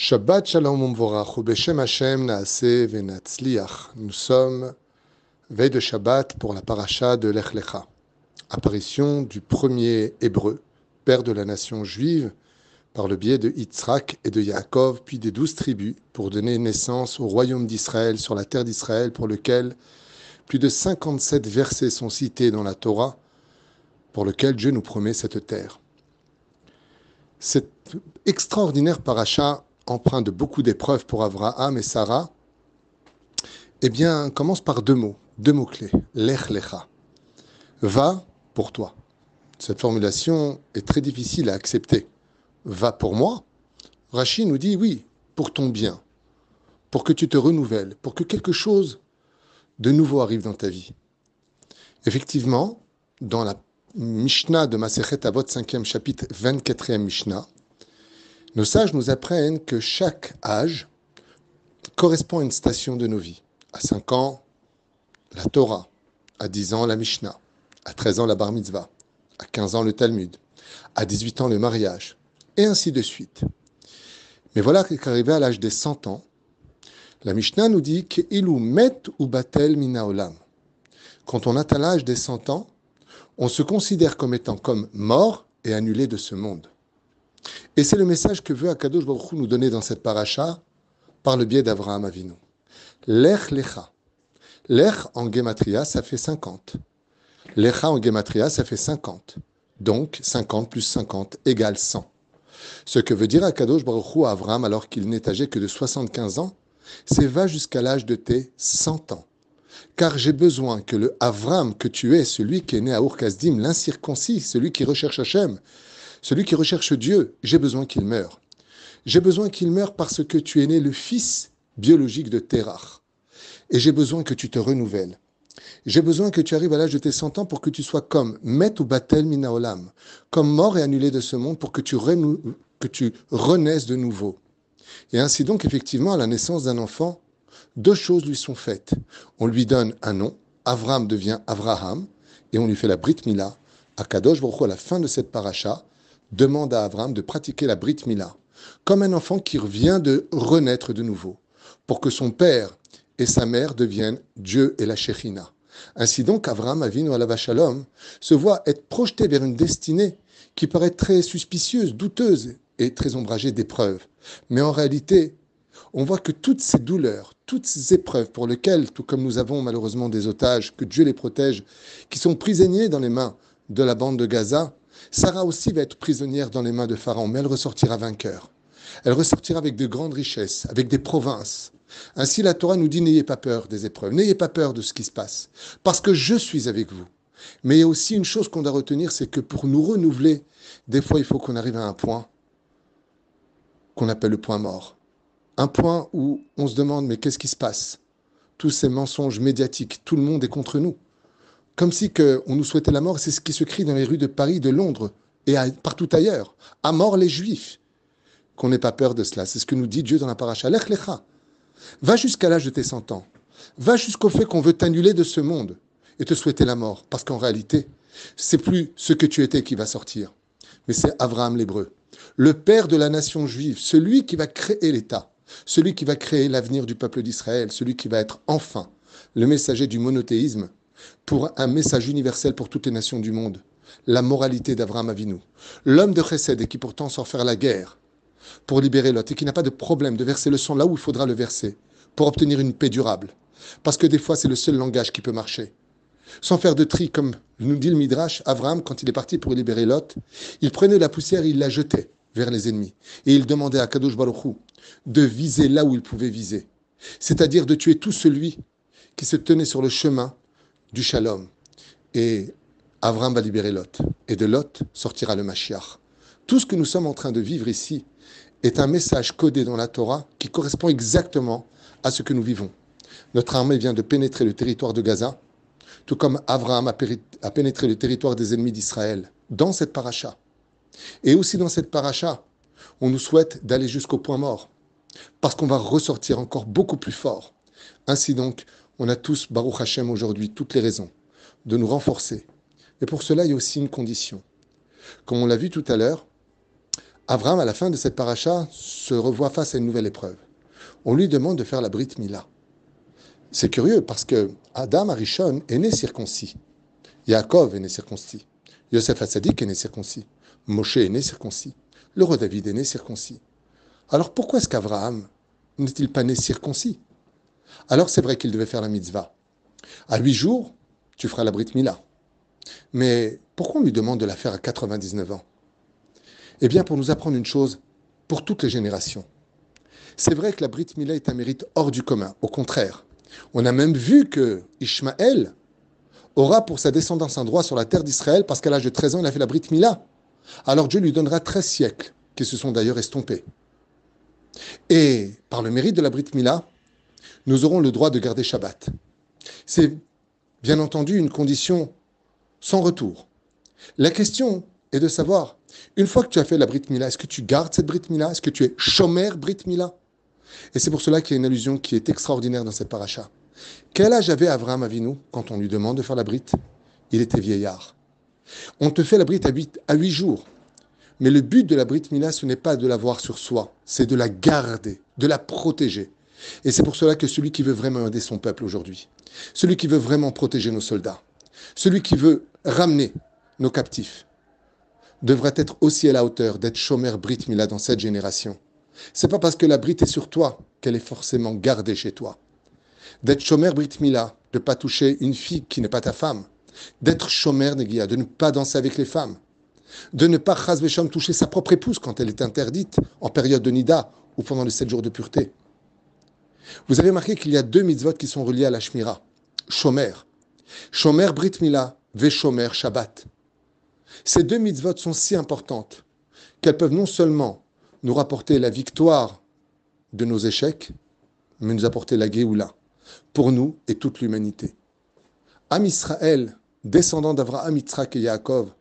Shabbat Shalom Umvorach, Beshem Hashem Naaseh Venatzliach. Nous sommes veille de Shabbat pour la paracha de Lech Lecha, apparition du premier Hébreu, père de la nation juive, par le biais de Yitzhak et de Yaakov, puis des 12 tribus, pour donner naissance au royaume d'Israël sur la terre d'Israël, pour lequel plus de 57 versets sont cités dans la Torah, pour lequel Dieu nous promet cette terre. Cette extraordinaire paracha, empreint de beaucoup d'épreuves pour Abraham et Sarah, commence par deux mots clés. Lech Lecha. Va pour toi. Cette formulation est très difficile à accepter. Va pour moi. Rachi nous dit oui, pour ton bien, pour que tu te renouvelles, pour que quelque chose de nouveau arrive dans ta vie. Effectivement, dans la Mishnah de Masechet Avot, 5e chapitre, 24e Mishnah, nos sages nous apprennent que chaque âge correspond à une station de nos vies. À 5 ans, la Torah. À 10 ans, la Mishnah. À 13 ans, la Bar Mitzvah. À 15 ans, le Talmud. À 18 ans, le mariage. Et ainsi de suite. Mais voilà qu'arrivé à l'âge des 100 ans, la Mishnah nous dit qu'Ilu met ou batel mina olam. Quand on atteint l'âge des 100 ans, on se considère comme étant comme mort et annulé de ce monde. Et c'est le message que veut Akadosh Baruch Hu nous donner dans cette paracha par le biais d'Avraham Avinu. Lech Lecha. Lech en Gematria, ça fait 50. Lecha en Gematria, ça fait 50. Donc 50 plus 50 égale 100. Ce que veut dire Akadosh Baruch Hu à Avraham alors qu'il n'est âgé que de 75 ans, c'est va jusqu'à l'âge de tes 100 ans. Car j'ai besoin que le Avram que tu es, celui qui est né à Ur-Kasdim, l'incirconcis, celui qui recherche Hachem, celui qui recherche Dieu, j'ai besoin qu'il meure. J'ai besoin qu'il meure parce que tu es né le fils biologique de Terach. Et j'ai besoin que tu te renouvelles. J'ai besoin que tu arrives à l'âge de tes 100 ans pour que tu sois comme Met ou Batel Mina Olam, comme mort et annulé de ce monde pour que tu renaisses de nouveau. Et ainsi donc, effectivement, à la naissance d'un enfant, deux choses lui sont faites. On lui donne un nom, Avram devient Avraham, et on lui fait la Brit Mila. Akadosh Baruch Hu, à la fin de cette paracha, demande à Avram de pratiquer la Brit Mila, comme un enfant qui vient de renaître de nouveau, pour que son père et sa mère deviennent Dieu et la Shekhinah. Ainsi donc, Avram Avinu alav shalom se voit être projeté vers une destinée qui paraît très suspicieuse, douteuse et très ombragée d'épreuves. Mais en réalité, on voit que toutes ces douleurs, toutes ces épreuves pour lesquelles, tout comme nous avons malheureusement des otages, que Dieu les protège, qui sont prisonniers dans les mains de la bande de Gaza, Sarah aussi va être prisonnière dans les mains de Pharaon, mais elle ressortira vainqueur. Elle ressortira avec de grandes richesses, avec des provinces. Ainsi, la Torah nous dit, n'ayez pas peur des épreuves, n'ayez pas peur de ce qui se passe, parce que je suis avec vous. Mais il y a aussi une chose qu'on doit retenir, c'est que pour nous renouveler, des fois, il faut qu'on arrive à un point qu'on appelle le point mort. Un point où on se demande, mais qu'est-ce qui se passe? Tous ces mensonges médiatiques, tout le monde est contre nous. Comme si on nous souhaitait la mort, c'est ce qui se crie dans les rues de Paris, de Londres et partout ailleurs. À mort les Juifs. Qu'on n'ait pas peur de cela. C'est ce que nous dit Dieu dans la paracha. Lech Lecha. Va jusqu'à l'âge de tes 100 ans. Va jusqu'au fait qu'on veut t'annuler de ce monde et te souhaiter la mort. Parce qu'en réalité, c'est plus ce que tu étais qui va sortir. Mais c'est Avraham l'Hébreu. Le père de la nation juive. Celui qui va créer l'État. Celui qui va créer l'avenir du peuple d'Israël. Celui qui va être enfin le messager du monothéisme pour un message universel pour toutes les nations du monde. La moralité d'Avraham Avinu. L'homme de Chesed et qui pourtant sort faire la guerre pour libérer Lot et qui n'a pas de problème de verser le sang là où il faudra le verser pour obtenir une paix durable. Parce que des fois, c'est le seul langage qui peut marcher. Sans faire de tri, comme nous dit le Midrash, Avraham, quand il est parti pour libérer Lot, il prenait la poussière et il la jetait vers les ennemis. Et il demandait à Kadosh Baruch Hu de viser là où il pouvait viser. C'est-à-dire de tuer tout celui qui se tenait sur le chemin du shalom. Et Avraham va libérer Lot. Et de Lot sortira le Mashiach. Tout ce que nous sommes en train de vivre ici est un message codé dans la Torah qui correspond exactement à ce que nous vivons. Notre armée vient de pénétrer le territoire de Gaza, tout comme Avraham a pénétré le territoire des ennemis d'Israël, dans cette paracha. Et aussi dans cette paracha, on nous souhaite d'aller jusqu'au point mort, parce qu'on va ressortir encore beaucoup plus fort. Ainsi donc, on a tous, Baruch Hashem, aujourd'hui, toutes les raisons de nous renforcer. Mais pour cela, il y a aussi une condition. Comme on l'a vu tout à l'heure, Abraham, à la fin de cette paracha, se revoit face à une nouvelle épreuve. On lui demande de faire la Brit Mila. C'est curieux parce que Adam Arishon est né circoncis. Yaakov est né circoncis. Yosef Hatzadik est né circoncis. Moshe est né circoncis. Le roi David est né circoncis. Alors pourquoi est-ce qu'Abraham n'est-il pas né circoncis? Alors c'est vrai qu'il devait faire la mitzvah. À 8 jours, tu feras la Brit Mila. Mais pourquoi on lui demande de la faire à 99 ans? Eh bien, pour nous apprendre une chose, pour toutes les générations. C'est vrai que la Brit Mila est un mérite hors du commun. Au contraire, on a même vu que Ishmaël aura pour sa descendance un droit sur la terre d'Israël parce qu'à l'âge de 13 ans, il a fait la Brit Mila. Alors Dieu lui donnera 13 siècles, qui se sont d'ailleurs estompés. Et par le mérite de la Brit Mila, nous aurons le droit de garder Shabbat. C'est bien entendu une condition sans retour. La question est de savoir, une fois que tu as fait la Brit Mila, est-ce que tu gardes cette Brit Mila? Est-ce que tu es Shomer Brit Mila? Et c'est pour cela qu'il y a une allusion qui est extraordinaire dans cette paracha. Quel âge avait Avraham Avinu quand on lui demande de faire la Brit? Il était vieillard. On te fait la Brit à 8 jours. Mais le but de la Brit Mila, ce n'est pas de l'avoir sur soi, c'est de la garder, de la protéger. Et c'est pour cela que celui qui veut vraiment aider son peuple aujourd'hui, celui qui veut vraiment protéger nos soldats, celui qui veut ramener nos captifs, devrait être aussi à la hauteur d'être Shomer Brit Mila dans cette génération. C'est pas parce que la Brit est sur toi qu'elle est forcément gardée chez toi. D'être Shomer Brit Mila, de ne pas toucher une fille qui n'est pas ta femme, d'être Shomer Negia, de ne pas danser avec les femmes, de ne pas Chas Vesham toucher sa propre épouse quand elle est interdite en période de Nida ou pendant les 7 jours de pureté. Vous avez remarqué qu'il y a 2 mitzvot qui sont reliés à la Shmira. Shomer. Shomer Brit Mila, Veshomer Shabbat. Ces 2 mitzvot sont si importantes qu'elles peuvent non seulement nous rapporter la victoire de nos échecs, mais nous apporter la Géoula pour nous et toute l'humanité. Am Israël, descendants d'Avraham, Yitzhak et Yaakov,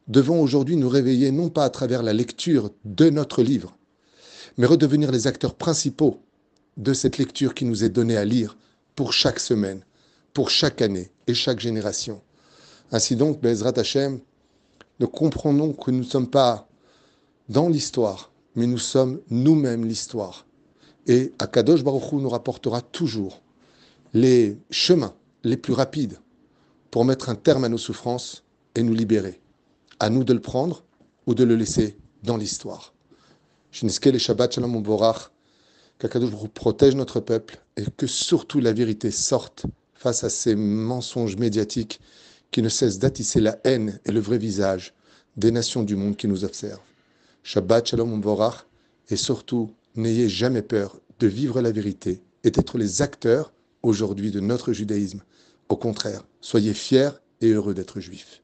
devons aujourd'hui nous réveiller non pas à travers la lecture de notre livre, mais redevenir les acteurs principaux de cette lecture qui nous est donnée à lire pour chaque semaine, pour chaque année et chaque génération. Ainsi donc, Be'ezrat Hashem, nous comprenons que nous ne sommes pas dans l'histoire, mais nous sommes nous-mêmes l'histoire. Et Akadosh Baruch Hu nous rapportera toujours les chemins les plus rapides pour mettre un terme à nos souffrances et nous libérer. À nous de le prendre ou de le laisser dans l'histoire. Shinizke le Shabbat Shalom Uborach, qu'Akadosh Baruch Hu protège notre peuple et que surtout la vérité sorte face à ces mensonges médiatiques qui ne cessent d'attisser la haine et le vrai visage des nations du monde qui nous observent. Shabbat Shalom Uborach, et surtout, n'ayez jamais peur de vivre la vérité et d'être les acteurs aujourd'hui de notre judaïsme. Au contraire, soyez fiers et heureux d'être juifs.